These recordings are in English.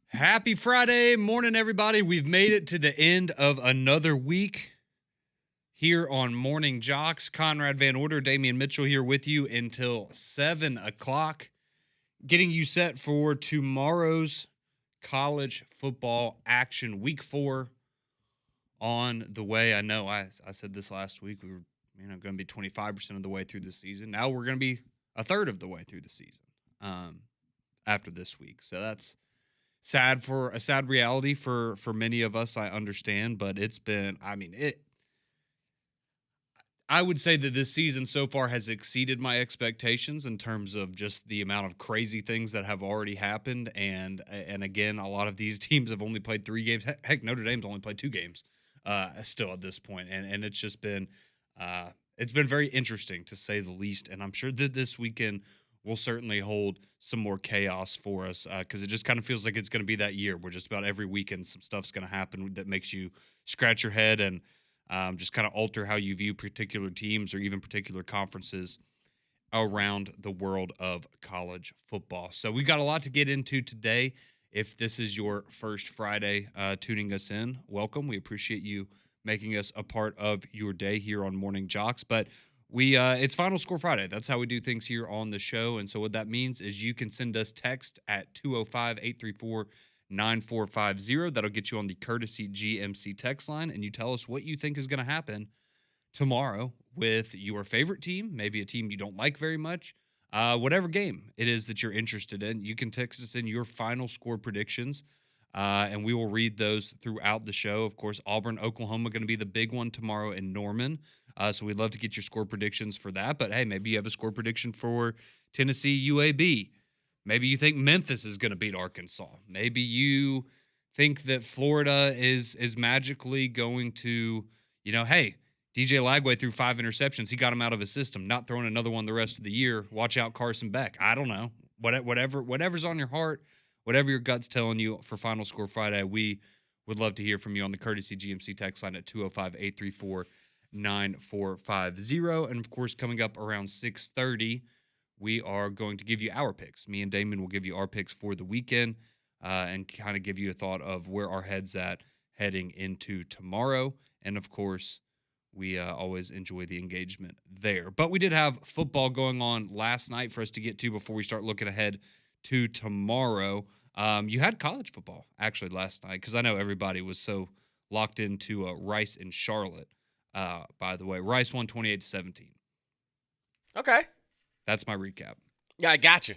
Happy Friday morning, everybody. We've made it to the end of another week here on Morning Jocks. Conrad Van Order, Damian Mitchell here with you until 7 o'clock, getting you set for tomorrow's college football action. Week 4 on the way. I know I said this last week. We were going to be 25% of the way through the season. Now we're going to be a third of the way through the season after this week. So that's a sad reality for many of us, I understand, but it's been, I would say that this season so far has exceeded my expectations in terms of just the amount of crazy things that have already happened. And again, a lot of these teams have only played 3 games. Heck, Notre Dame's only played 2 games still at this point. And it's just been, it's been very interesting to say the least. And I'm sure that this weekend will certainly hold some more chaos for us because it just kind of feels like it's going to be that year where just about every weekend some stuff's going to happen that makes you scratch your head and just kind of alter how you view particular teams or even particular conferences around the world of college football. So we've got a lot to get into today. If this is your first Friday tuning us in, welcome. We appreciate you making us a part of your day here on Morning Jocks. But it's Final Score Friday. That's how we do things here on the show. And so what that means is you can send us text at 205-834-9450. That'll get you on the courtesy GMC text line, and you tell us what you think is going to happen tomorrow with your favorite team, maybe a team you don't like very much, whatever game it is that you're interested in. You can text us in your final score predictions, and we will read those throughout the show. Of course, Auburn, Oklahoma going to be the big one tomorrow in Norman. So we'd love to get your score predictions for that. But, hey, maybe you have a score prediction for Tennessee UAB. Maybe you think Memphis is going to beat Arkansas. Maybe you think that Florida is magically going to, hey, DJ Lagway threw 5 interceptions. He got him out of his system, not throwing another one the rest of the year. Watch out, Carson Beck. I don't know. Whatever's on your heart, whatever your gut's telling you for Final Score Friday, we would love to hear from you on the courtesy GMC text line at 205-834-9450. And, of course, coming up around 6:30, we are going to give you our picks. Me and Damon will give you our picks for the weekend and kind of give you a thought of where our head's at heading into tomorrow. And, of course, we always enjoy the engagement there. But we did have football going on last night for us to get to before we start looking ahead to tomorrow. You had college football, actually, last night because I know everybody was so locked into Rice and Charlotte. By the way, Rice won 28-17. Okay. That's my recap. Yeah, I got you.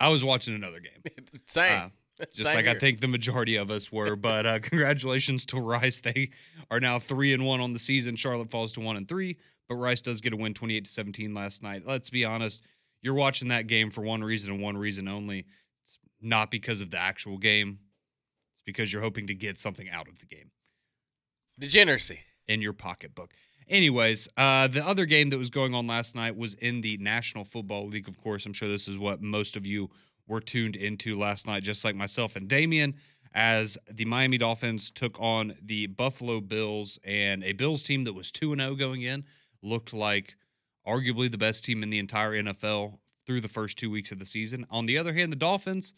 I was watching another game. Same. Just Same like here. I think the majority of us were. But congratulations to Rice. They are now 3-1 on the season. Charlotte falls to 1-3. But Rice does get a win 28-17 last night. Let's be honest. You're watching that game for one reason and one reason only. It's not because of the actual game. It's because you're hoping to get something out of the game. Degeneracy. In your pocketbook. Anyways, the other game that was going on last night was in the National Football League, of course. I'm sure this is what most of you were tuned into last night, just like myself and Damien, as the Miami Dolphins took on the Buffalo Bills, and a Bills team that was 2-0 going in, looked like arguably the best team in the entire NFL through the first 2 weeks of the season. On the other hand, the Dolphins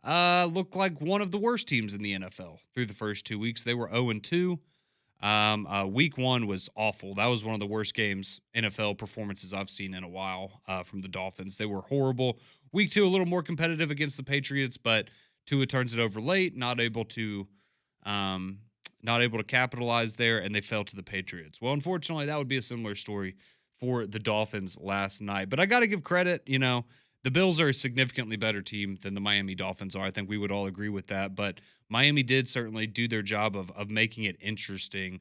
looked like one of the worst teams in the NFL through the first 2 weeks. They were 0-2. Week 1 was awful. That was one of the worst NFL performances I've seen in a while from the Dolphins. They were horrible. Week 2, a little more competitive against the Patriots, but Tua turns it over late, not able to capitalize there, and they fell to the Patriots. Well, unfortunately, that would be a similar story for the Dolphins last night. But I got to give credit, the Bills are a significantly better team than the Miami Dolphins are. I think we would all agree with that. But Miami did certainly do their job of making it interesting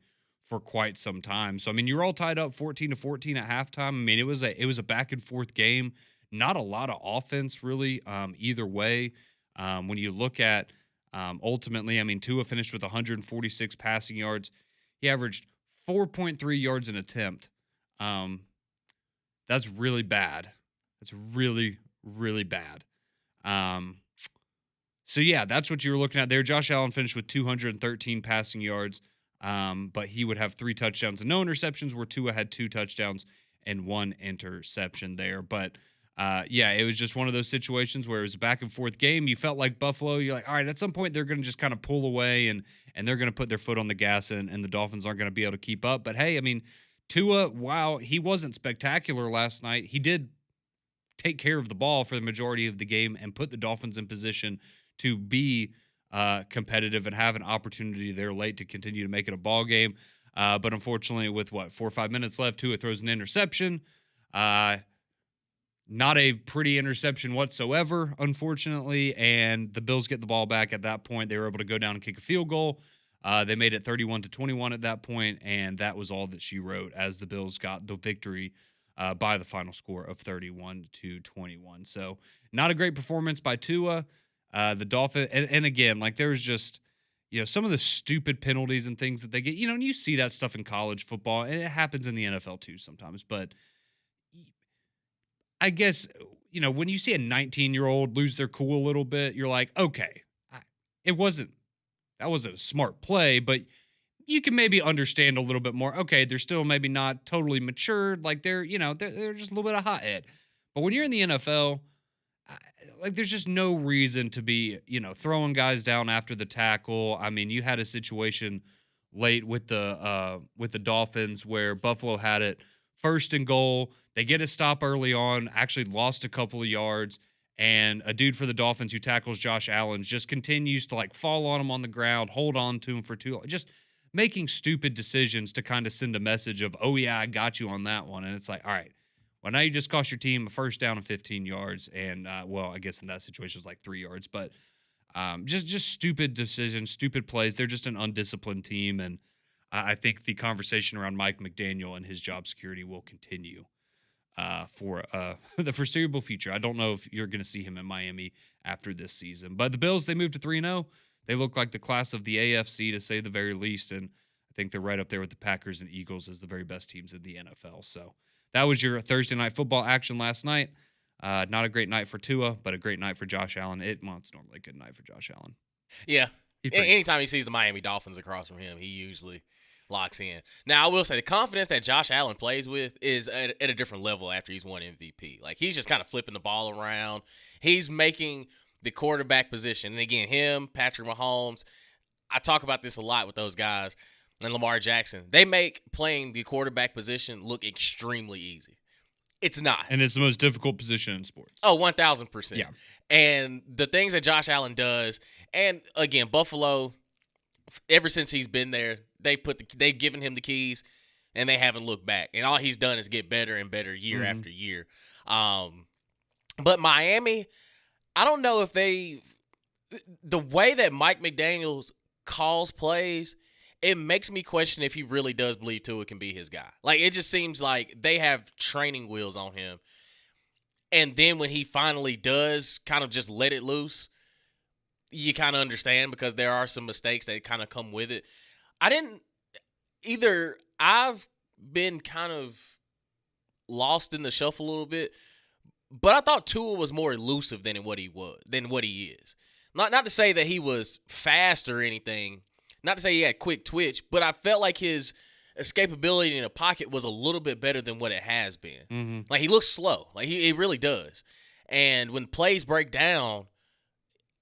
for quite some time. So, you're all tied up 14-14 at halftime. It was a back and forth game. Not a lot of offense, really, either way. When you look at ultimately, Tua finished with 146 passing yards. He averaged 4.3 yards an attempt. That's really bad. That's really, really bad. So, yeah, that's what you were looking at there. Josh Allen finished with 213 passing yards, but he would have 3 touchdowns and no interceptions, where Tua had 2 touchdowns and 1 interception there. But yeah, it was just one of those situations where it was a back and forth game. You felt like Buffalo, you're like, all right, at some point they're going to just kind of pull away and they're going to put their foot on the gas and the Dolphins aren't going to be able to keep up. But hey, I mean, Tua, while he wasn't spectacular last night, he did take care of the ball for the majority of the game and put the Dolphins in position to be competitive and have an opportunity there late to continue to make it a ball game. But unfortunately, with 4 or 5 minutes left, Tua throws an interception. Not a pretty interception whatsoever, unfortunately. And the Bills get the ball back at that point. They were able to go down and kick a field goal. They made it 31-21 at that point, and that was all that she wrote as the Bills got the victory by the final score of 31-21. So not a great performance by Tua. The Dolphins, and again, like there was just, some of the stupid penalties and things that they get, and you see that stuff in college football, and it happens in the NFL too sometimes. But I guess, when you see a 19-year-old lose their cool a little bit, you're like, okay, that wasn't a smart play, but you can maybe understand a little bit more. Okay, they're still maybe not totally matured. Like they're just a little bit of hothead. But when you're in the NFL, like there's just no reason to be, throwing guys down after the tackle. I mean, you had a situation late with the Dolphins where Buffalo had it 1st and goal. They get a stop early on, actually lost a couple of yards. And a dude for the Dolphins who tackles Josh Allen just continues to like fall on him on the ground, hold on to him for too long, just making stupid decisions to kind of send a message of, oh yeah, I got you on that one. And it's like, all right, well, now you just cost your team a 1st down and 15 yards. And I guess in that situation it was like 3 yards, but just stupid decisions, stupid plays. They're just an undisciplined team. And I think the conversation around Mike McDaniel and his job security will continue for the foreseeable future. I don't know if you're going to see him in Miami after this season. But the Bills, they moved to 3-0. They look like the class of the AFC, to say the very least, and I think they're right up there with the Packers and Eagles as the very best teams in the NFL. So that was your Thursday night football action last night. Not a great night for Tua, but a great night for Josh Allen. It's normally a good night for Josh Allen. Yeah. Anytime he sees the Miami Dolphins across from him, he usually locks in. Now, I will say the confidence that Josh Allen plays with is at a different level after he's won MVP. Like, he's just kind of flipping the ball around. He's making the quarterback position. And again, him, Patrick Mahomes, I talk about this a lot with those guys, and Lamar Jackson. They make playing the quarterback position look extremely easy. It's not. And it's the most difficult position in sports. Oh, 1,000%. Yeah. And the things that Josh Allen does, and again, Buffalo, ever since he's been there, they've given him the keys, and they haven't looked back. And all he's done is get better and better year after year. But Miami, I don't know if the way that Mike McDaniels calls plays, it makes me question if he really does believe Tua can be his guy. Like, it just seems like they have training wheels on him. And then when he finally does kind of just let it loose, you kind of understand because there are some mistakes that kind of come with it. I've been kind of lost in the shuffle a little bit, but I thought Tua was more elusive than what he is. Not to say that he was fast or anything, not to say he had quick twitch, but I felt like his escapability in the pocket was a little bit better than what it has been. Mm-hmm. Like, he looks slow. Like, he really does. And when plays break down,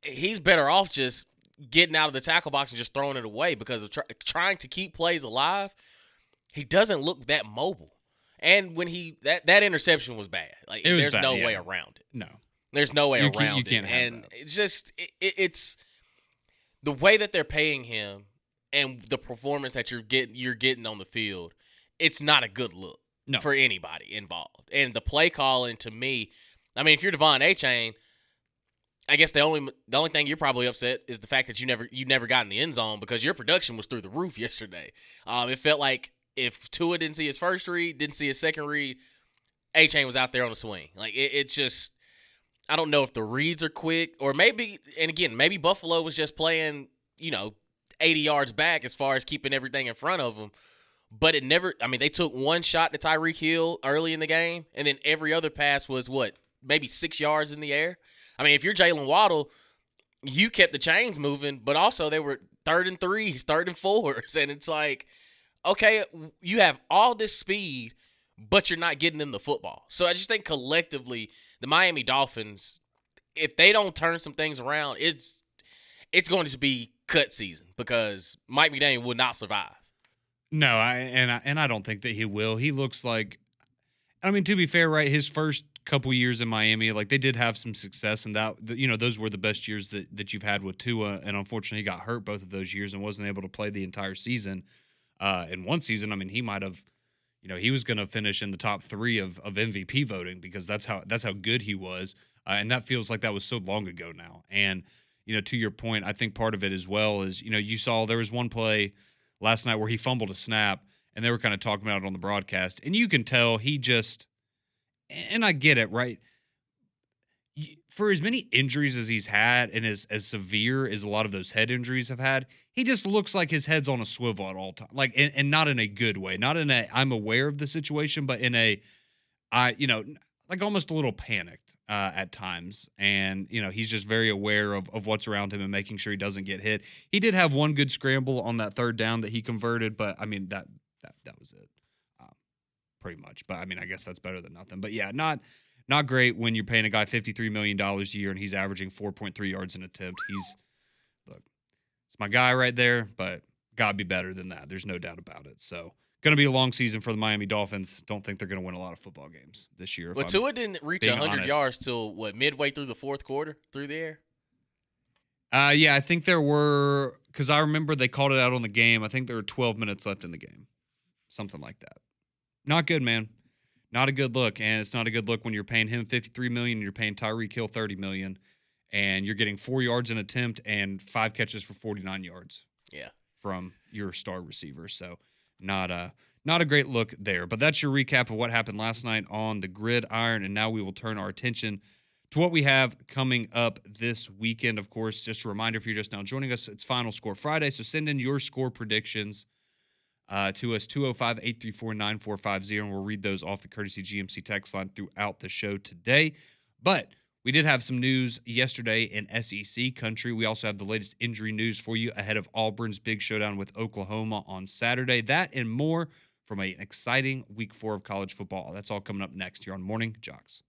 he's better off just getting out of the tackle box and just throwing it away because of trying to keep plays alive. He doesn't look that mobile. And when that interception was bad. Like, there's no way around it. No. There's no way around it. You can't have and that. it's just it's the way that they're paying him and the performance that you're getting on the field. It's not a good look for anybody involved. And the play calling, to me, I mean, if you're Devon Achane, I guess the only thing you're probably upset is the fact that you never got in the end zone because your production was through the roof yesterday. It felt like if Tua didn't see his first read, didn't see his second read, Achane was out there on the swing. Like, it just, I don't know if the reads are quick or maybe Buffalo was just playing, 80 yards back as far as keeping everything in front of them. But they took one shot to Tyreek Hill early in the game, and then every other pass was maybe 6 yards in the air. I mean, if you're Jalen Waddle, you kept the chains moving, but also they were 3rd and 3s, 3rd and 4s, and it's like, okay, you have all this speed, but you're not getting them the football. So I just think collectively the Miami Dolphins, if they don't turn some things around, it's going to be cut season because Mike McDaniel will not survive. No, I don't think that he will. He looks like, I mean, to be fair, right? His first couple years in Miami, like they did have some success, and those were the best years that you've had with Tua. And unfortunately, he got hurt both of those years and wasn't able to play the entire season. In one season, I mean, he might have, he was going to finish in the top 3 of MVP voting because that's how good he was, and that feels like that was so long ago now. And to your point, I think part of it as well is you saw there was one play last night where he fumbled a snap, and they were kind of talking about it on the broadcast, and you can tell he just, and I get it, right? For as many injuries as he's had and as severe as a lot of those head injuries have had, he just looks like his head's on a swivel at all time. Like, and not in a good way, not in a I'm aware of the situation, but in a like almost a little panicked at times. And he's just very aware of what's around him and making sure he doesn't get hit. He did have one good scramble on that third down that he converted, but I mean that was it, pretty much. But I mean, I guess that's better than nothing. But yeah, not great when you're paying a guy $53 million a year and he's averaging 4.3 yards an attempt. Look, it's my guy right there, but got to be better than that. There's no doubt about it. So, going to be a long season for the Miami Dolphins. Don't think they're going to win a lot of football games this year. Well, Tua didn't reach 100 yards till, midway through the fourth quarter through the air? Yeah, I think there were, because I remember they called it out on the game. I think there were 12 minutes left in the game. Something like that. Not good, man. Not a good look, and it's not a good look when you're paying him $53 million and you're paying Tyreek Hill $30 million, and you're getting 4 yards an attempt and 5 catches for 49 yards. Yeah, from your star receiver. So not a great look there. But that's your recap of what happened last night on the gridiron, and now we will turn our attention to what we have coming up this weekend. Of course, just a reminder, if you're just now joining us, it's Final Score Friday, so send in your score predictions to us, 205-834-9450, and we'll read those off the Courtesy GMC text line throughout the show today. But we did have some news yesterday in SEC country. We also have the latest injury news for you ahead of Auburn's big showdown with Oklahoma on Saturday. That and more from an exciting Week 4 of college football. That's all coming up next here on Morning JOX.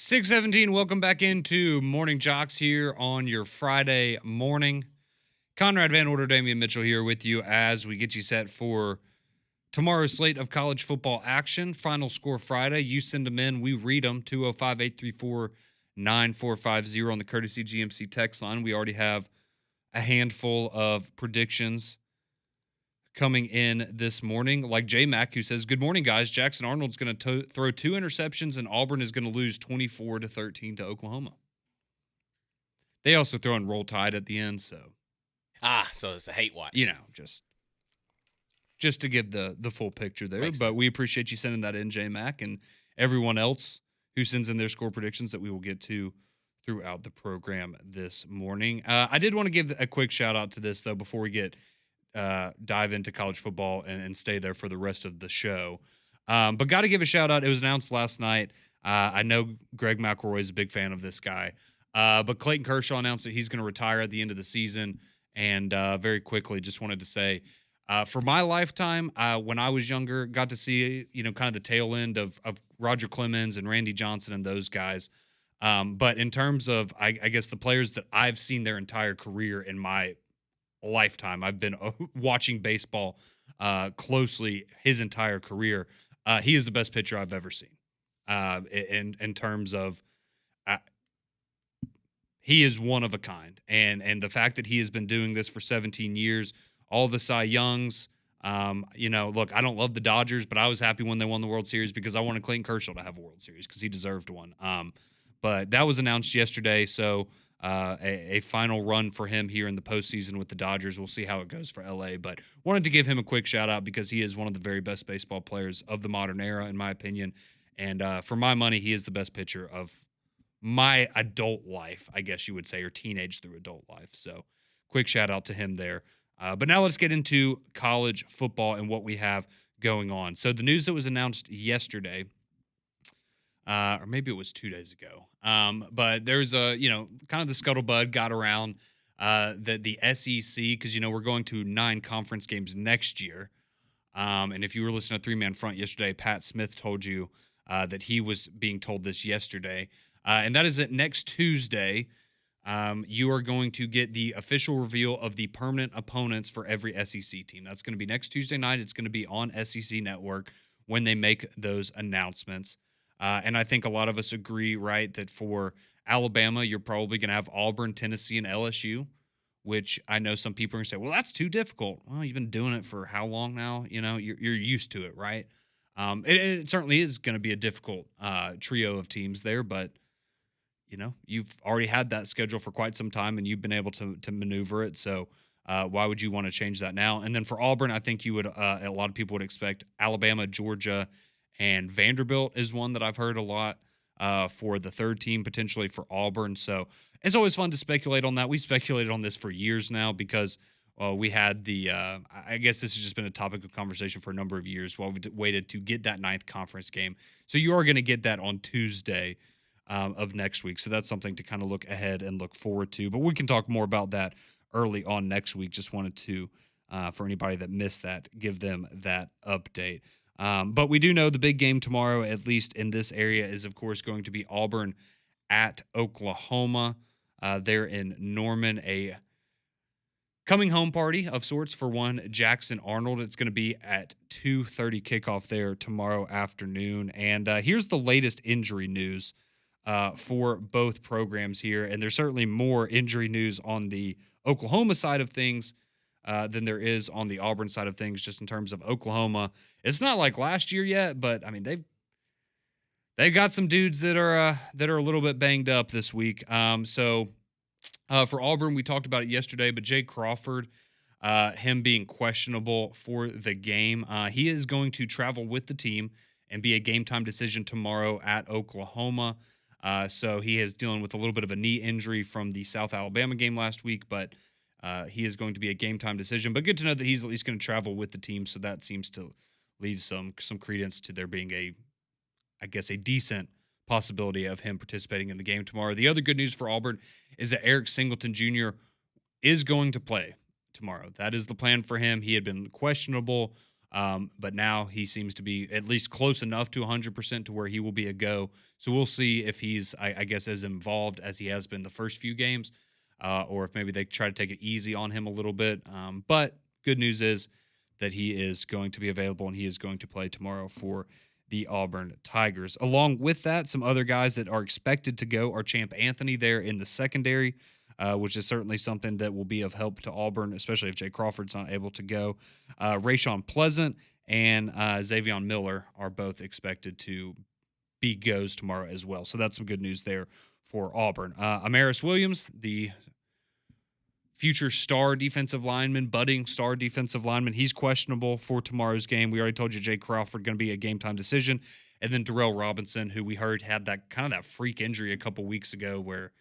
6:17, welcome back into Morning Jocks here on your Friday morning. Conrad Van Order, Damian Mitchell here with you as we get you set for tomorrow's slate of college football action. Final Score Friday. You send them in, we read them. 205-834-9450 on the courtesy GMC text line. We already have a handful of predictions coming in this morning, like J Mac, who says, "Good morning, guys. Jackson Arnold's going to throw 2 interceptions, and Auburn is going to lose 24-13 to Oklahoma." They also throw in Roll Tide at the end, so so it's a hate watch. Just to give the full picture there. Makes but sense. We appreciate you sending that in, J Mac, and everyone else who sends in their score predictions that we will get to throughout the program this morning. I did want to give a quick shout out to this though before we get dive into college football and stay there for the rest of the show. But got to give a shout out. It was announced last night. I know Greg McElroy is a big fan of this guy. But Clayton Kershaw announced that he's going to retire at the end of the season. And very quickly, just wanted to say, for my lifetime, when I was younger, got to see, kind of the tail end of Roger Clemens and Randy Johnson and those guys. But in terms of, I guess, the players that I've seen their entire career in my lifetime, I've been watching baseball closely his entire career. He is the best pitcher I've ever seen. In terms of, he is one of a kind, and the fact that he has been doing this for 17 years, all the Cy Youngs. Look, I don't love the Dodgers, but I was happy when they won the World Series because I wanted Clayton Kershaw to have a World Series because he deserved one. But that was announced yesterday, so a final run for him here in the postseason with the Dodgers. We'll see how it goes for LA, but wanted to give him a quick shout out because he is one of the very best baseball players of the modern era, in my opinion. And for my money, he is the best pitcher of my adult life, I guess you would say, or teenage through adult life. So quick shout out to him there. But now let's get into college football and what we have going on. So the news that was announced yesterday, or maybe it was 2 days ago, but there's kind of the scuttlebutt got around that the SEC, because, we're going to 9 conference games next year. And if you were listening to Three Man Front yesterday, Pat Smith told you that he was being told this yesterday. And that is that next Tuesday, you are going to get the official reveal of the permanent opponents for every SEC team. That's going to be next Tuesday night. It's going to be on SEC Network when they make those announcements. And I think a lot of us agree, right, that for Alabama, you're probably going to have Auburn, Tennessee, and LSU, which I know some people are going to say, well, that's too difficult. Well, you've been doing it for how long now? You're used to it, right? It certainly is going to be a difficult trio of teams there, but you've already had that schedule for quite some time and you've been able to maneuver it. So why would you want to change that now? And then for Auburn, I think you would, a lot of people would expect Alabama, Georgia, and Vanderbilt is one that I've heard a lot for the third team, potentially for Auburn. So it's always fun to speculate on that. We speculated on this for years now because we had I guess this has just been a topic of conversation for a number of years while we waited to get that 9th conference game. So you are going to get that on Tuesday of next week. So that's something to kind of look ahead and look forward to. But we can talk more about that early on next week. Just wanted to, for anybody that missed that, give them that update. But we do know the big game tomorrow, at least in this area, is, of course, going to be Auburn at Oklahoma. They're in Norman, a coming home party of sorts for one Jackson Arnold. It's going to be at 2:30 kickoff there tomorrow afternoon. And here's the latest injury news for both programs here. And there's certainly more injury news on the Oklahoma side of things than there is on the Auburn side of things, just in terms of Oklahoma. It's not like last year yet, but I mean, they've got some dudes that are a little bit banged up this week. So for Auburn, we talked about it yesterday, but Jay Crawford, him being questionable for the game, he is going to travel with the team and be a game time decision tomorrow at Oklahoma. So he is dealing with a little bit of a knee injury from the South Alabama game last week, but he is going to be a game time decision. But good to know that he's at least going to travel with the team, so that seems to lead some credence to there being a decent possibility of him participating in the game tomorrow. The other good news for Auburn is that Eric Singleton Jr. is going to play tomorrow. That is the plan for him. He had been questionable But now he seems to be at least close enough to 100% to where he will be a go. So we'll see if he's, I guess, as involved as he has been the first few games, or if maybe they try to take it easy on him a little bit. But good news is that he is going to be available and he is going to play tomorrow for the Auburn Tigers. Along with that, some other guys that are expected to go are Champ Anthony there in the secondary, which is certainly something that will be of help to Auburn, especially if Jay Crawford's not able to go. Rayshawn Pleasant and Xavion Miller are both expected to be goes tomorrow as well. So that's some good news there for Auburn. Amaris Williams, the future star defensive lineman, budding star defensive lineman, he's questionable for tomorrow's game. We already told you Jay Crawford going to be a game time decision. And then Darrell Robinson, who we heard had that kind of that freak injury a couple weeks ago where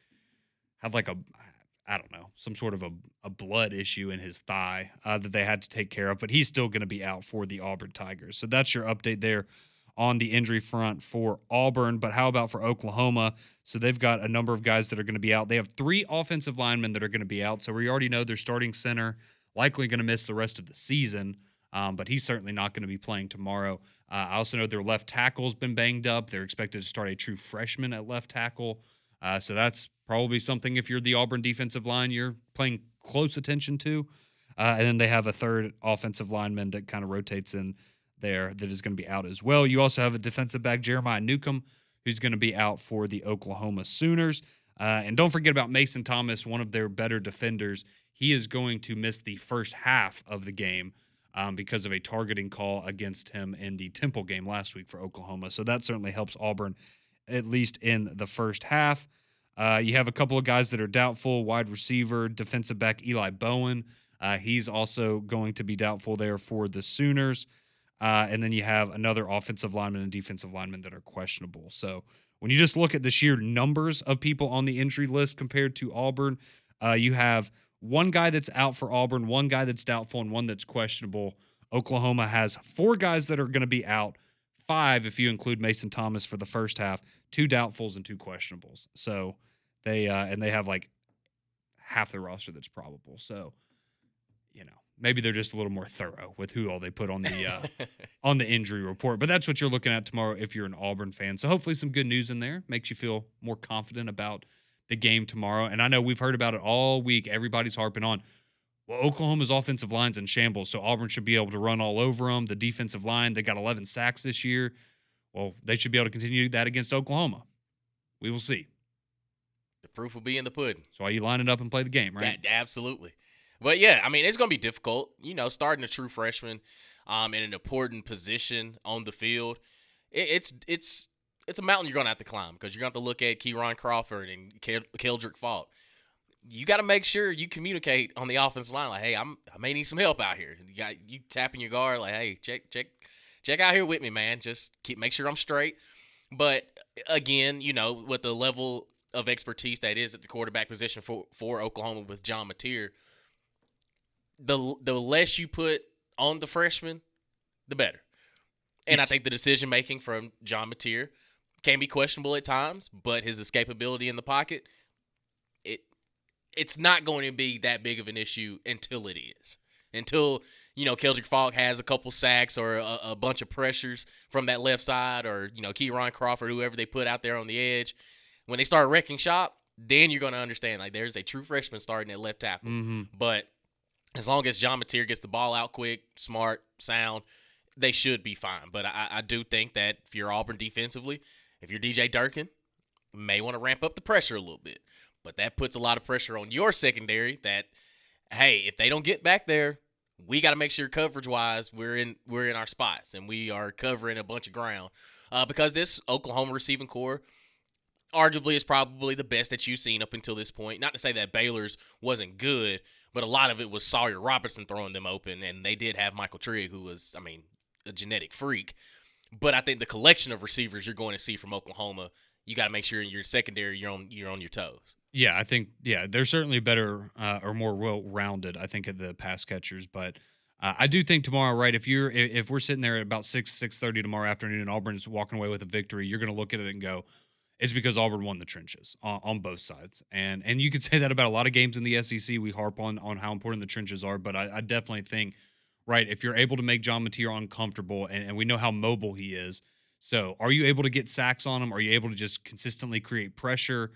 had like I don't know, some sort of a blood issue in his thigh that they had to take care of, but he's still going to be out for the Auburn Tigers. So that's your update there on the injury front for Auburn. But how about for Oklahoma? So they've got a number of guys that are going to be out. They have 3 offensive linemen that are going to be out. So we already know their starting center likely going to miss the rest of the season, but he's certainly not going to be playing tomorrow. I also know their left tackle's been banged up. They're expected to start a true freshman at left tackle. So that's probably something, if you're the Auburn defensive line, you're paying close attention to. And then they have a third offensive lineman that kind of rotates in there that is going to be out as well. You also have a defensive back, Jeremiah Newcomb, who's going to be out for the Oklahoma Sooners. And don't forget about Mason Thomas, one of their better defenders. He is going to miss the first half of the game because of a targeting call against him in the Temple game last week for Oklahoma. So that certainly helps Auburn, at least in the first half. You have a couple of guys that are doubtful. Wide receiver, defensive back Eli Bowen. He's also going to be doubtful there for the Sooners. And then you have another offensive lineman and defensive lineman that are questionable. So when you just look at the sheer numbers of people on the injury list compared to Auburn, you have one guy that's out for Auburn, one guy that's doubtful, and one that's questionable. Oklahoma has 4 guys that are going to be out, 5 if you include Mason Thomas for the first half, 2 doubtfuls and 2 questionables. So they have like half the roster that's probable. So, you know, maybe they're just a little more thorough with who all they put on the on the injury report. But that's what you're looking at tomorrow if you're an Auburn fan. So hopefully some good news in there makes you feel more confident about the game tomorrow. And I know we've heard about it all week. Everybody's harping on, well, Oklahoma's offensive line's in shambles, so Auburn should be able to run all over them. The defensive line, they got 11 sacks this year. Well, they should be able to continue that against Oklahoma. We will see. The proof will be in the pudding. That's why you line it up and play the game, right? Yeah, absolutely. But, yeah, I mean, it's going to be difficult. You know, starting a true freshman in an important position on the field, it's a mountain you're going to have to climb because you're going to have to look at Keyron Crawford and Keldrick Falk. You got to make sure you communicate on the offensive line, like, hey, I may need some help out here. You tapping your guard, like, hey, check out here with me, man. Just make sure I'm straight. But again, you know, with the level of expertise that is at the quarterback position for Oklahoma with John Mateer, the less you put on the freshman, the better. And I think the decision making from John Mateer can be questionable at times, but his escapability in the pocket, it's not going to be that big of an issue until it is. Until, you know, Keldrick Falk has a couple sacks or a bunch of pressures from that left side, or, you know, Keyron Crawford, whoever they put out there on the edge. When they start wrecking shop, then you're going to understand, like, there's a true freshman starting at left tackle. Mm-hmm. But as long as John Mateer gets the ball out quick, smart, sound, they should be fine. But I do think that if you're Auburn defensively, if you're DJ Durkin, you may want to ramp up the pressure a little bit. But that puts a lot of pressure on your secondary that, hey, if they don't get back there, we got to make sure coverage-wise we're in our spots and we are covering a bunch of ground. Because this Oklahoma receiving core arguably is probably the best that you've seen up until this point. Not to say that Baylor's wasn't good, but a lot of it was Sawyer Robertson throwing them open, and they did have Michael Trigg, who was, I mean, a genetic freak. But I think the collection of receivers you're going to see from Oklahoma, you got to make sure in your secondary you're on your toes. Yeah, I think they're certainly better or more well-rounded, I think, at the pass catchers. But I do think tomorrow, right? If we're sitting there at about 6:30 tomorrow afternoon and Auburn's walking away with a victory, you're going to look at it and go, it's because Auburn won the trenches on both sides. And you could say that about a lot of games in the SEC. We harp on how important the trenches are, but I definitely think right? If you're able to make John Mateer uncomfortable, and we know how mobile he is. So, are you able to get sacks on him? Are you able to just consistently create pressure?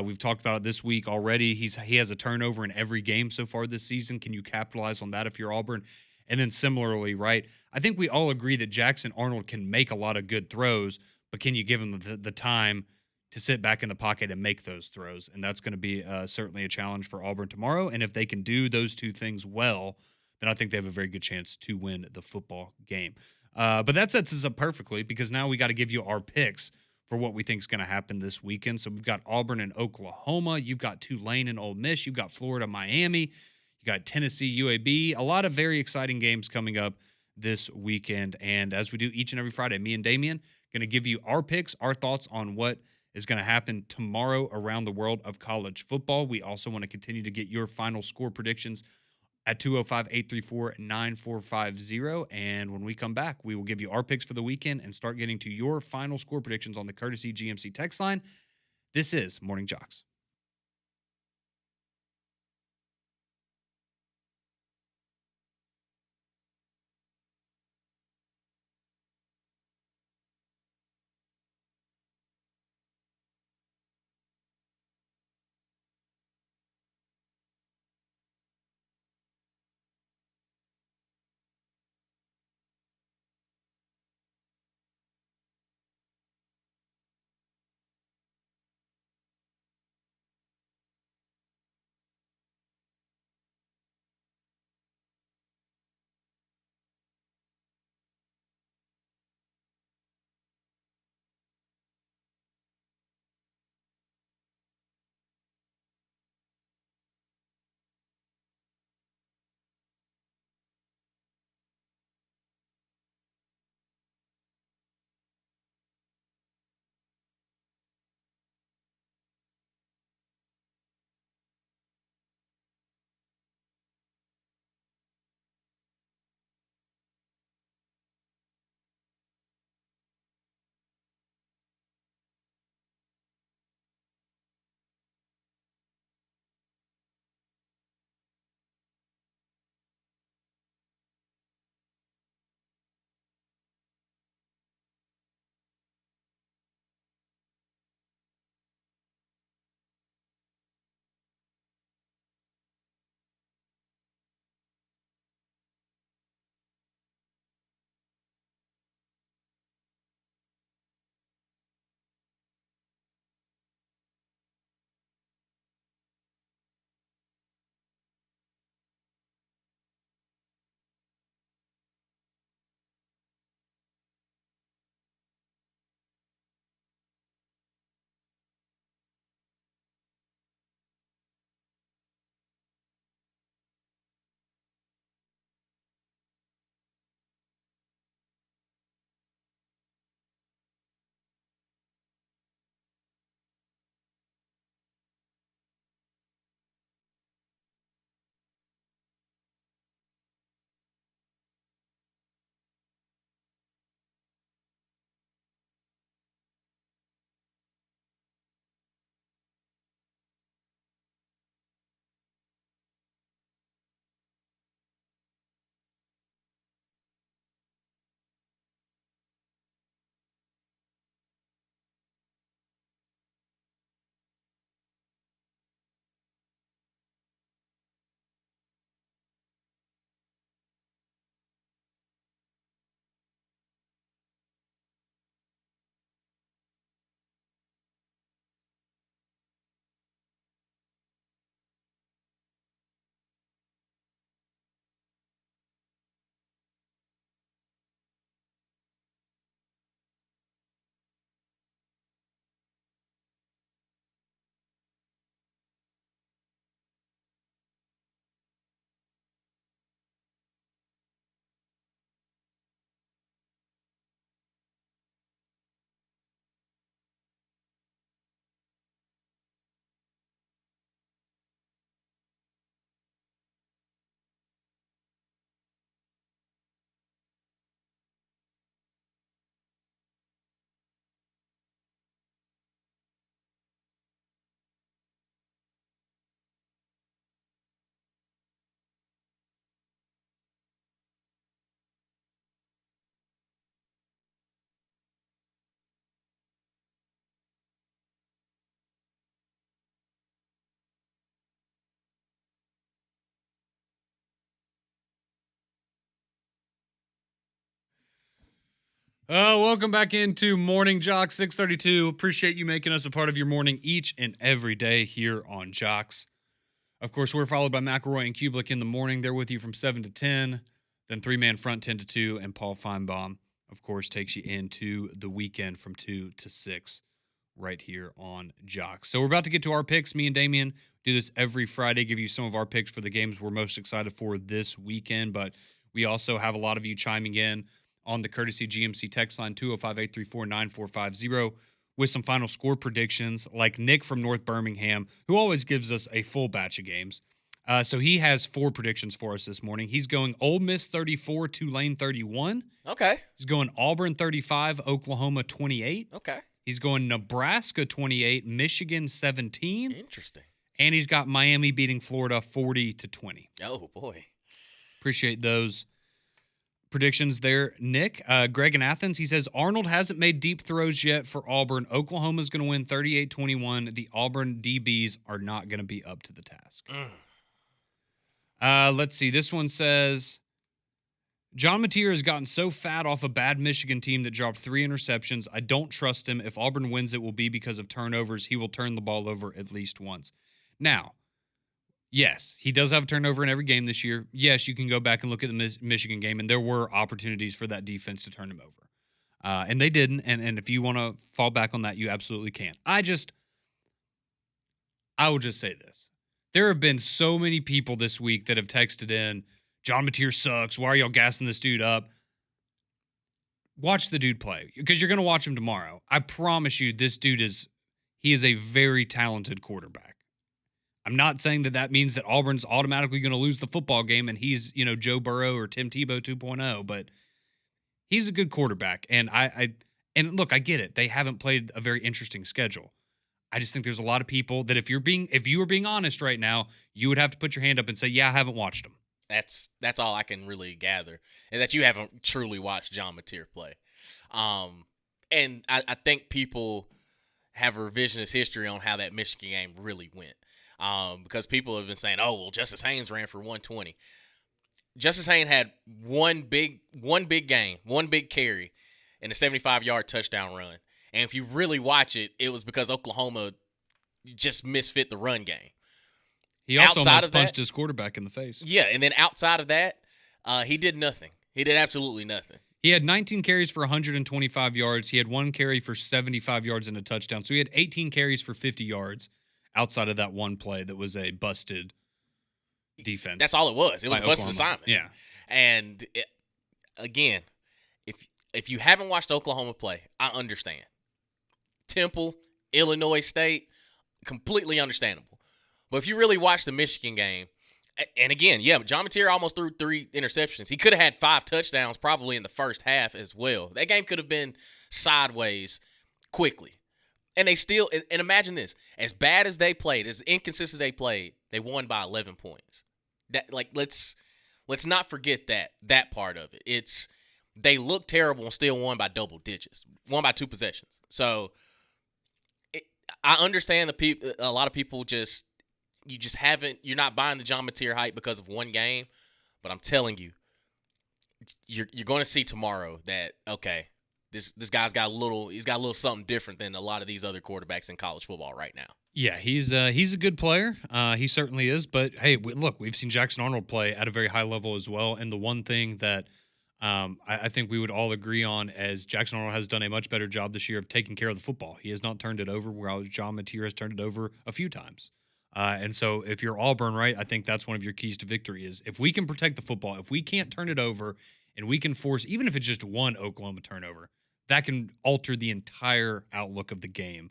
We've talked about it this week already. He has a turnover in every game so far this season. Can you capitalize on that if you're Auburn? And then similarly, right? I think we all agree that Jackson Arnold can make a lot of good throws, but can you give him the time to sit back in the pocket and make those throws? And that's going to be certainly a challenge for Auburn tomorrow. And if they can do those two things well, then I think they have a very good chance to win the football game. But that sets us up perfectly because now we got to give you our picks for what we think is going to happen this weekend. So we've got Auburn and Oklahoma. You've got Tulane and Ole Miss. You've got Florida, Miami. You got Tennessee, UAB. A lot of very exciting games coming up this weekend. And as we do each and every Friday, me and Damien going to give you our picks, our thoughts on what is going to happen tomorrow around the world of college football. We also want to continue to get your final score predictions at 205-834-9450. And when we come back, we will give you our picks for the weekend and start getting to your final score predictions on the courtesy GMC text line. This is Morning Jocks. Welcome back into Morning JOX 632. Appreciate you making us a part of your morning each and every day here on JOX. Of course, we're followed by McElroy and Kublik in the morning. They're with you from 7 to 10. Then three-man front 10 to 2. And Paul Feinbaum, of course, takes you into the weekend from 2 to 6 right here on JOX. So we're about to get to our picks. Me and Damien do this every Friday, give you some of our picks for the games we're most excited for this weekend. But we also have a lot of you chiming in on the courtesy GMC text line 205-834-9450 with some final score predictions, like Nick from North Birmingham, who always gives us a full batch of games. So he has 4 predictions for us this morning. He's going Ole Miss 34, Tulane 31. Okay. He's going Auburn 35, Oklahoma 28. Okay. He's going Nebraska 28, Michigan 17. Interesting. And he's got Miami beating Florida 40-20. Oh, boy. Appreciate those predictions there, Nick. Greg in Athens, he says Arnold hasn't made deep throws yet for Auburn. Oklahoma's going to win 38-21. The Auburn DBs are not going to be up to the task. Let's see. This one says John Mateer has gotten so fat off a bad Michigan team that dropped 3 interceptions. I don't trust him. If Auburn wins, it will be because of turnovers. He will turn the ball over at least once. Now, yes, he does have a turnover in every game this year. Yes, you can go back and look at the Michigan game, and there were opportunities for that defense to turn him over. And they didn't, and if you want to fall back on that, you absolutely can. I will just say this. There have been so many people this week that have texted in, John Mateer sucks. Why are y'all gassing this dude up? Watch the dude play, because you're going to watch him tomorrow. I promise you, this dude is a very talented quarterback. I'm not saying that means that Auburn's automatically going to lose the football game and he's, Joe Burrow or Tim Tebow 2.0, but he's a good quarterback. And and look, I get it. They haven't played a very interesting schedule. I just think there's a lot of people that if you were being honest right now, you would have to put your hand up and say, yeah, I haven't watched him. That's all I can really gather, is that you haven't truly watched John Mateer play. And I think people have a revisionist history on how that Michigan game really went. Because people have been saying, oh, well, Justice Haynes ran for 120. Justice Haynes had one big game, one big carry, and a 75-yard touchdown run. And if you really watch it, it was because Oklahoma just misfit the run game. He also almost punched his quarterback in the face. Yeah, and then outside of that, he did nothing. He did absolutely nothing. He had 19 carries for 125 yards. He had 1 carry for 75 yards and a touchdown. So he had 18 carries for 50 yards. Outside of that one play that was a busted defense. That's all it was. It was a busted assignment. Yeah. And again, if you haven't watched Oklahoma play, I understand. Temple, Illinois State, completely understandable. But if you really watch the Michigan game, and again, yeah, John Mateer almost threw 3 interceptions. He could have had 5 touchdowns probably in the first half as well. That game could have been sideways quickly. And they still, and imagine this, as bad as they played, as inconsistent as they played, they won by 11 points. That, like, let's not forget that part of it. It's, they looked terrible and still won by double digits, won by 2 possessions. So I understand a lot of people you're not buying the John Mateer hype because of one game, but I'm telling you, you're going to see tomorrow that, okay, This guy's got a little something different than a lot of these other quarterbacks in college football right now. Yeah, he's a good player. He certainly is. But hey, look, we've seen Jackson Arnold play at a very high level as well. And the one thing that I think we would all agree on is Jackson Arnold has done a much better job this year of taking care of the football. He has not turned it over, whereas John Mateer has turned it over a few times. And so if you're Auburn, right, I think that's one of your keys to victory is if we can protect the football, if we can't turn it over and we can force, even if it's just one Oklahoma turnover, that can alter the entire outlook of the game.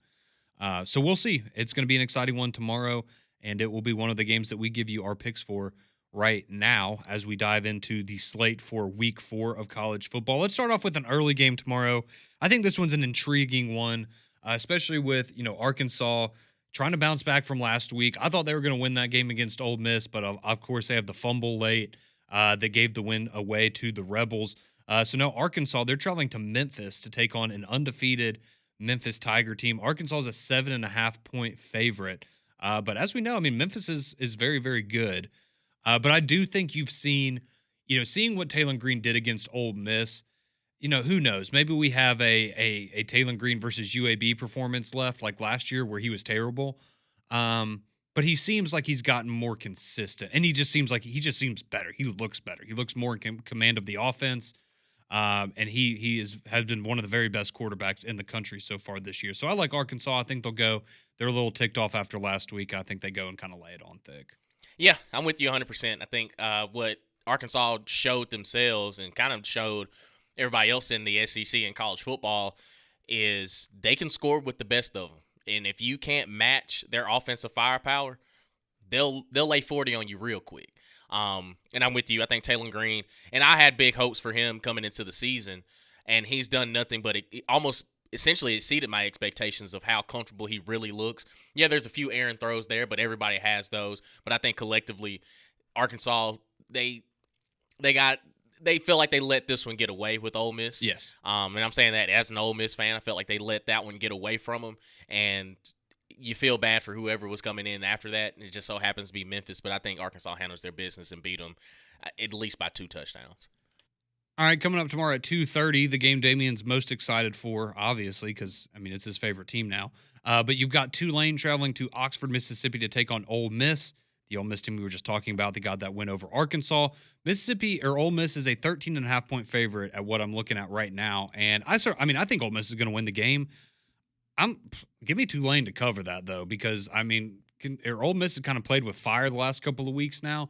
So we'll see. It's going to be an exciting one tomorrow, and it will be one of the games that we give you our picks for right now as we dive into the slate for week 4 of college football. Let's start off with an early game tomorrow. I think this one's an intriguing one, especially with, Arkansas trying to bounce back from last week. I thought they were going to win that game against Ole Miss, but of course they have the fumble late that gave the win away to the Rebels. So now Arkansas, they're traveling to Memphis to take on an undefeated Memphis Tiger team. Arkansas is a 7.5-point favorite. But as we know, Memphis is very, very good. But I do think you've seen, seeing what Taylor Green did against Ole Miss, who knows? Maybe we have a Taylor Green versus UAB performance left, like last year where he was terrible. But he seems like he's gotten more consistent, and he just seems better. He looks better. He looks more in command of the offense. And he has been one of the very best quarterbacks in the country so far this year. So I like Arkansas. I think they'll go. They're a little ticked off after last week. I think they go and kind of lay it on thick. Yeah, I'm with you 100%. I think what Arkansas showed themselves and kind of showed everybody else in the SEC and college football is they can score with the best of them. And if you can't match their offensive firepower, they'll lay 40 on you real quick. And I'm with you. I think Taylor Green, and I had big hopes for him coming into the season, and he's done nothing but it almost essentially exceeded my expectations of how comfortable he really looks. Yeah, there's a few errant throws there, but everybody has those. But I think collectively, Arkansas, they feel like they let this one get away with Ole Miss. Yes. And I'm saying that as an Ole Miss fan, I felt like they let that one get away from them, and you feel bad for whoever was coming in after that. And it just so happens to be Memphis, but I think Arkansas handles their business and beat them at least by 2 touchdowns. All right, coming up tomorrow at 2:30, the game Damien's most excited for, obviously, because, it's his favorite team now. But you've got Tulane traveling to Oxford, Mississippi to take on Ole Miss. The Ole Miss team we were just talking about, they got that win over Arkansas. Ole Miss is a 13.5-point favorite at what I'm looking at right now. And I think Ole Miss is going to win the game. Give me Tulane to cover that, though, because, Ole Miss has kind of played with fire the last couple of weeks now.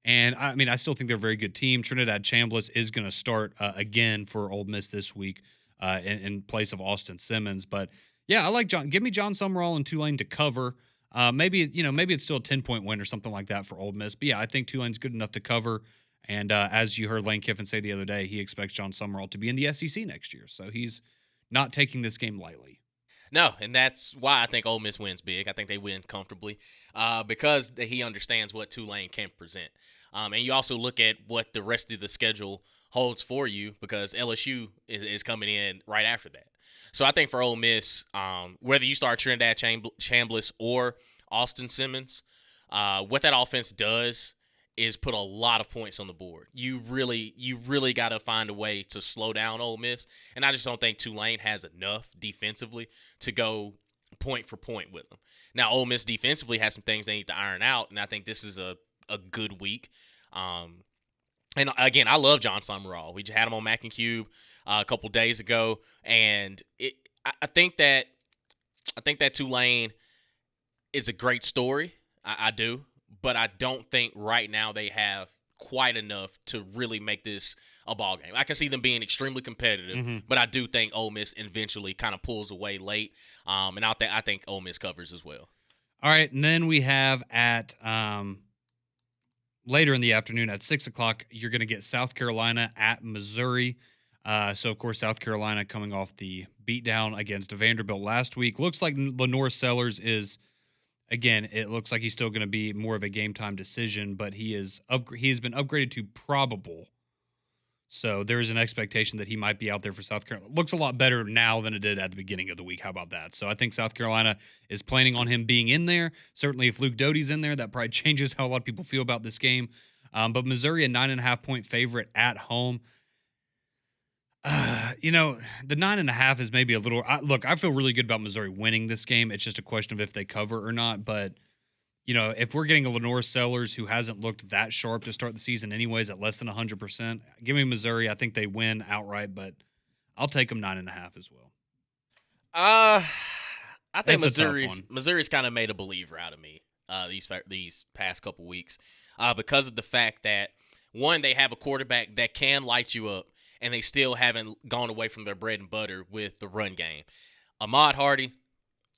And, I still think they're a very good team. Trinidad Chambliss is going to start again for Ole Miss this week in place of Austin Simmons. But, yeah, I like give me John Summerall and Tulane to cover. Maybe it's still a 10-point win or something like that for Ole Miss. But, yeah, I think Tulane's good enough to cover. And as you heard Lane Kiffin say the other day, he expects John Summerall to be in the SEC next year. So he's not taking this game lightly. No, and that's why I think Ole Miss wins big. I think they win comfortably because he understands what Tulane can present. And you also look at what the rest of the schedule holds for you because LSU is coming in right after that. So I think for Ole Miss, whether you start Trinidad Chambliss or Austin Simmons, what that offense does is put a lot of points on the board. You really got to find a way to slow down Ole Miss, and I just don't think Tulane has enough defensively to go point for point with them. Now, Ole Miss defensively has some things they need to iron out, and I think this is a good week. And again, I love John Summerall. We just had him on Mac and Cube a couple days ago, and I think that Tulane is a great story. I do. But I don't think right now they have quite enough to really make this a ball game. I can see them being extremely competitive, but I do think Ole Miss eventually kind of pulls away late, and I think Ole Miss covers as well. All right, and then we have at later in the afternoon at 6 o'clock, you're going to get South Carolina at Missouri. So, of course, South Carolina coming off the beatdown against Vanderbilt last week. Looks like Lenore Sellers is – again, it looks like he's still going to be more of a game-time decision, but he has been upgraded to probable. So there is an expectation that he might be out there for South Carolina. Looks a lot better now than it did at the beginning of the week. How about that? So I think South Carolina is planning on him being in there. Certainly if Luke Doty's in there, that probably changes how a lot of people feel about this game. But Missouri, a 9.5-point favorite at home. The 9.5 is maybe a little. Look, I feel really good about Missouri winning this game. It's just a question of if they cover or not. But, if we're getting a Lenore Sellers who hasn't looked that sharp to start the season anyways at less than 100%, give me Missouri. I think they win outright, but I'll take them 9.5 as well. I think Missouri's kind of made a believer out of me these past couple weeks because of the fact that, one, they have a quarterback that can light you up, and they still haven't gone away from their bread and butter with the run game. Ahmad Hardy,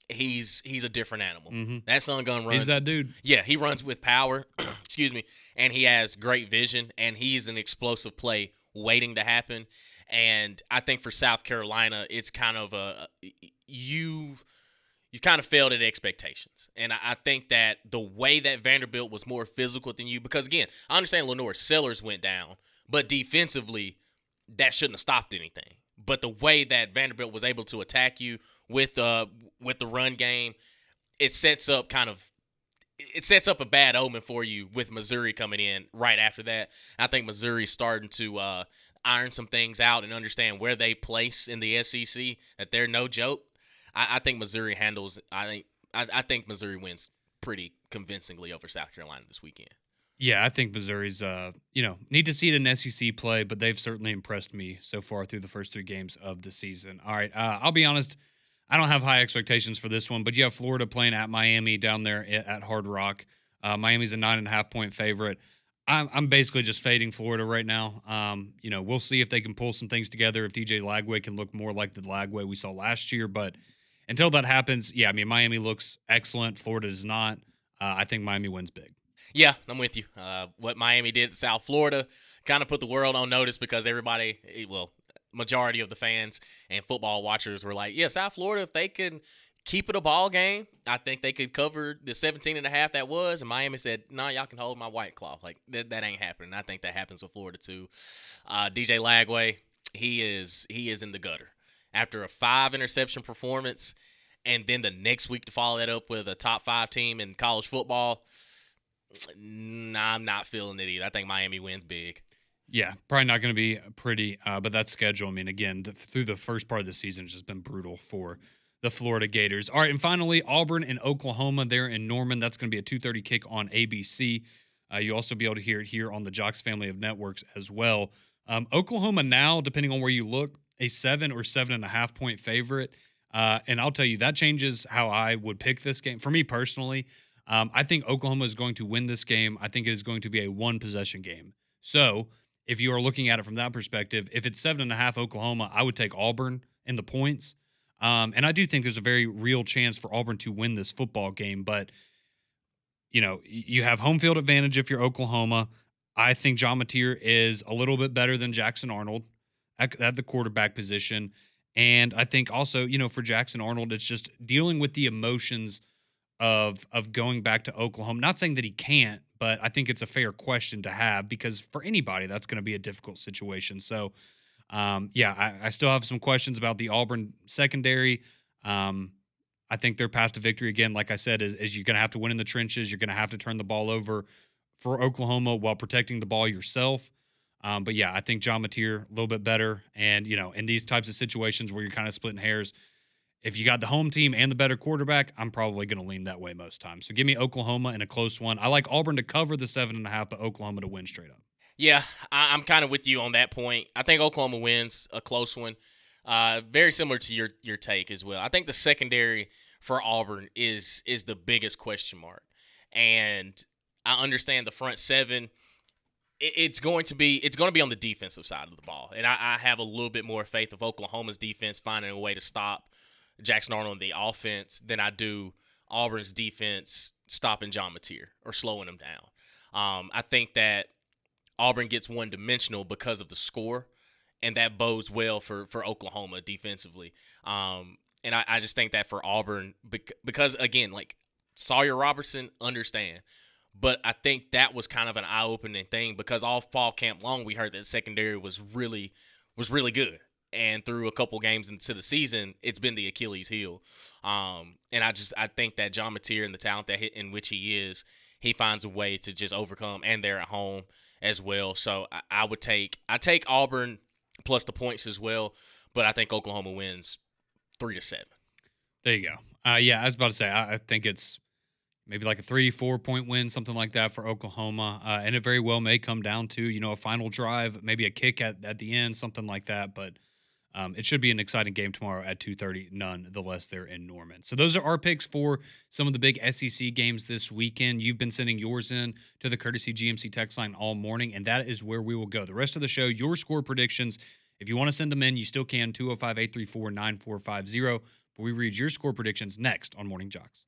he's a different animal. Mm-hmm. That son gun runs. He's that dude. Yeah, he runs with power. Excuse me. And he has great vision, and he's an explosive play waiting to happen. And I think for South Carolina, it's kind of you've kind of failed at expectations. And I think that the way that Vanderbilt was more physical than you, because, again, I understand Lenore Sellers went down, but defensively, that shouldn't have stopped anything. But the way that Vanderbilt was able to attack you with the run game, it sets up a bad omen for you with Missouri coming in right after that. I think Missouri's starting to iron some things out and understand where they place in the SEC, that they're no joke. I think Missouri handles. I think Missouri wins pretty convincingly over South Carolina this weekend. Yeah, I think Missouri's, need to see it in SEC play, but they've certainly impressed me so far through the first 3 games of the season. All right, I'll be honest, I don't have high expectations for this one, but you have Florida playing at Miami down there at Hard Rock. Miami's a 9.5 point favorite. I'm basically just fading Florida right now. We'll see if they can pull some things together, if DJ Lagway can look more like the Lagway we saw last year. But until that happens, yeah, I mean, Miami looks excellent. Florida does not. I think Miami wins big. Yeah, I'm with you. What Miami did to South Florida kind of put the world on notice because everybody, majority of the fans and football watchers were like, yeah, South Florida, if they can keep it a ball game, I think they could cover the 17.5 that was. And Miami said, no, y'all can hold my White Claw. Like, that ain't happening. I think that happens with Florida, too. DJ Lagway, he is in the gutter. After a 5-interception performance, and then the next week to follow that up with a top 5 team in college football, nah, I'm not feeling it either. I think Miami wins big. Yeah, probably not going to be pretty, but that schedule, I mean, again, through the first part of the season has just been brutal for the Florida Gators. All right, and finally, Auburn and Oklahoma there in Norman. That's going to be a 2:30 kick on ABC. You'll also be able to hear it here on the JOX family of networks as well. Oklahoma now, depending on where you look, a 7 or 7.5 point favorite. And I'll tell you, that changes how I would pick this game. For me personally, I think Oklahoma is going to win this game. I think it is going to be a 1-possession game. So if you are looking at it from that perspective, if it's 7.5 Oklahoma, I would take Auburn in the points. And I do think there's a very real chance for Auburn to win this football game. But, you have home field advantage if you're Oklahoma. I think John Mateer is a little bit better than Jackson Arnold at the quarterback position. And I think also, for Jackson Arnold, it's just dealing with the emotions of going back to Oklahoma. Not saying that he can't, but I think it's a fair question to have because for anybody, that's going to be a difficult situation. So, I still have some questions about the Auburn secondary. I think their path to victory, again, like I said, is you're going to have to win in the trenches. You're going to have to turn the ball over for Oklahoma while protecting the ball yourself. But yeah, I think John Mateer a little bit better. And, in these types of situations where you're kind of splitting hairs, if you got the home team and the better quarterback, I'm probably going to lean that way most times. So give me Oklahoma in a close one. I like Auburn to cover the 7.5, but Oklahoma to win straight up. Yeah, I'm kind of with you on that point. I think Oklahoma wins a close one. Very similar to your take as well. I think the secondary for Auburn is the biggest question mark, and I understand the front seven. It's going to be on the defensive side of the ball, and I have a little bit more faith of Oklahoma's defense finding a way to stop Jackson Arnold in the offense than I do Auburn's defense stopping John Mateer or slowing him down. I think that Auburn gets one-dimensional because of the score, and that bodes well for Oklahoma defensively. And I just think that for Auburn, because, again, like Sawyer Robertson, understand. But I think that was kind of an eye-opening thing because all fall camp long we heard that secondary was really good. And through a couple games into the season, it's been the Achilles heel. And I think that John Mateer and the talent in which he is, he finds a way to just overcome, and they're at home as well. So I take Auburn plus the points as well, but I think Oklahoma wins 3-7. There you go. Yeah, I was about to say I think it's maybe like a 3-4 point win, something like that for Oklahoma, and it very well may come down to a final drive, maybe a kick at the end, something like that. But it should be an exciting game tomorrow at 2:30, nonetheless, there in Norman. So those are our picks for some of the big SEC games this weekend. You've been sending yours in to the Courtesy GMC text line all morning, and that is where we will go. The rest of the show, your score predictions, if you want to send them in, you still can, 205-834-9450. But we read your score predictions next on Morning Jocks.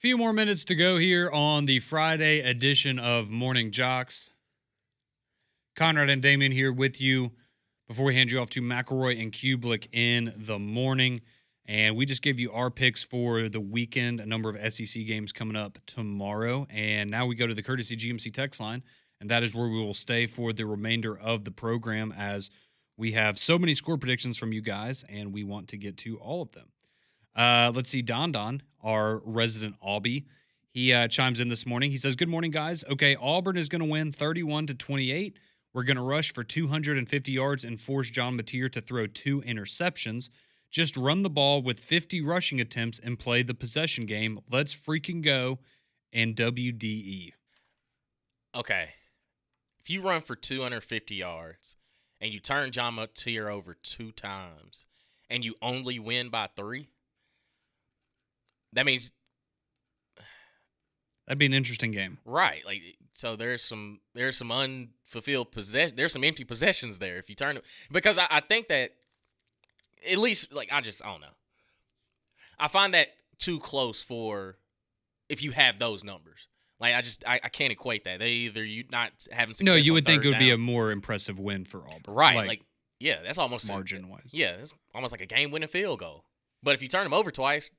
Few more minutes to go here on the Friday edition of Morning Jocks. Conrad and Damien here with you before we hand you off to McElroy and Kublik in the morning. And we just gave you our picks for the weekend, a number of SEC games coming up tomorrow. And now we go to the Courtesy GMC text line, and that is where we will stay for the remainder of the program as we have so many score predictions from you guys, and we want to get to all of them. Let's see, Don, our resident Aubie, he chimes in this morning. He says, "Good morning, guys. Okay, Auburn is going to win 31-28. We're going to rush for 250 yards and force John Mateer to throw 2 interceptions. Just run the ball with 50 rushing attempts and play the possession game. Let's freaking go." And WDE. Okay. If you run for 250 yards and you turn John Mateer over 2 times and you only win by 3, that means that'd be an interesting game. Right. Like, so there's some unfulfilled possession. There's some empty possessions there if you turn it, because I think that at least, like, I don't know. I find that too close for if you have those numbers. Like, I can't equate that. They either you not having success. No, you would think it would down. be a more impressive win for Auburn. Right. Like yeah, that's almost margin-wise. Yeah, it's almost like a game-winning field goal. But if you turn them over twice,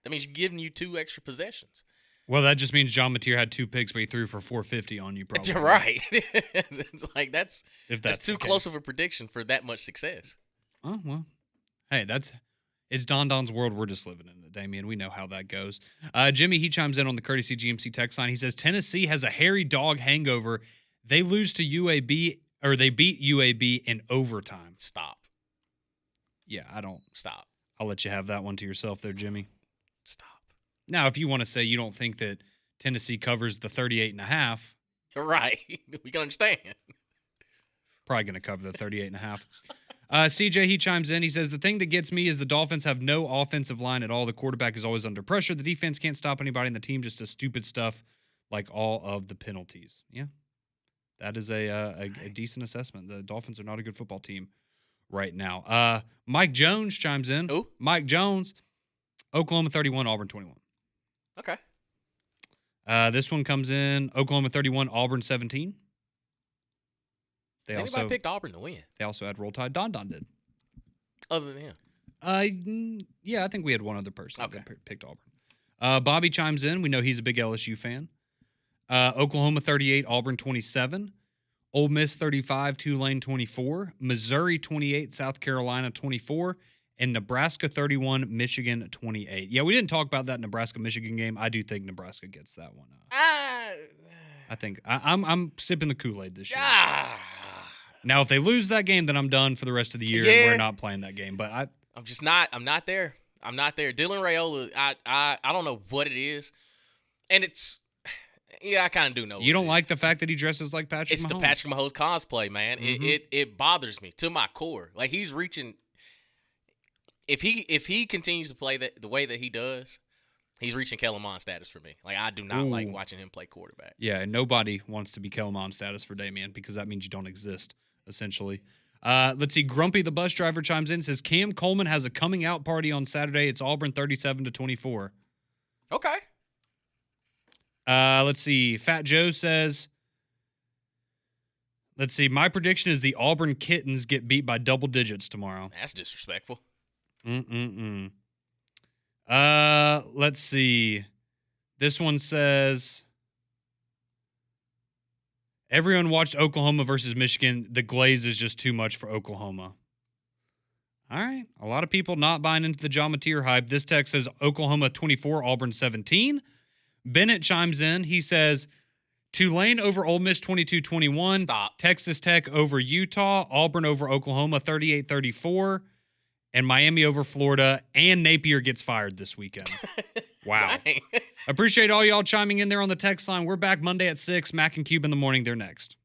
that means you're giving you 2 extra possessions. Well, that just means John Mateer had 2 picks, but he threw for 450 on you, probably. You're right. It's like that's too close of a prediction for that much success. Oh, well. Hey, it's Don's world. We're just living in it, Damien. We know how that goes. Jimmy, he chimes in on the Courtesy GMC text line. He says, Tennessee has a hairy dog hangover. They lose to UAB, or they beat UAB in overtime. Stop. Yeah, I don't. Stop. I'll let you have that one to yourself there, Jimmy. Stop. Now, if you want to say you don't think that Tennessee covers the 38.5. Right. We can understand. Probably going to cover the 38.5. CJ, he chimes in. He says, the thing that gets me is the Dolphins have no offensive line at all. The quarterback is always under pressure. The defense can't stop anybody, and the team just does stupid stuff like all of the penalties. Yeah, that is a decent assessment. The Dolphins are not a good football team right now. Mike Jones chimes in. Who? Mike Jones, Oklahoma 31, Auburn 21. Okay. This one comes in Oklahoma 31, Auburn 17. Anybody picked Auburn to win? They also had Roll Tide. Don did. Other than him? Yeah, I think we had one other person that picked Auburn. Bobby chimes in. We know he's a big LSU fan. Oklahoma 38, Auburn 27. Ole Miss 35, Tulane 24. Missouri 28, South Carolina 24. And Nebraska 31, Michigan 28. Yeah, we didn't talk about that Nebraska-Michigan game. I do think Nebraska gets that one. I think I'm sipping the Kool-Aid this year. Now, if they lose that game, then I'm done for the rest of the year, and we're not playing that game. But I'm just not. I'm not there. I'm not there. Dylan Raiola, I don't know what it is, and it's. Yeah, I kind of do know. You don't like the fact that he dresses like Patrick Mahomes? It's the Patrick Mahomes cosplay, man. Mm-hmm. It bothers me to my core. Like, he's reaching. If he continues to play the way that he does, he's reaching Kellen Mond status for me. Like, I do not like watching him play quarterback. Yeah, and nobody wants to be Kellen Mond status for Damien because that means you don't exist, essentially. Let's see. Grumpy the bus driver chimes in, says Cam Coleman has a coming out party on Saturday. It's Auburn 37-24. Okay. Let's see. Fat Joe says, let's see. My prediction is the Auburn Kittens get beat by double digits tomorrow. That's disrespectful. Let's see. This one says, everyone watched Oklahoma versus Michigan. The glaze is just too much for Oklahoma. All right. A lot of people not buying into the John Mateer hype. This text says Oklahoma 24, Auburn 17. Bennett chimes in. He says, Tulane over Ole Miss 22-21. Stop. Texas Tech over Utah. Auburn over Oklahoma 38-34. And Miami over Florida. And Napier gets fired this weekend. Wow. Appreciate all y'all chiming in there on the text line. We're back Monday at 6. Mac and Cube in the morning. They're next.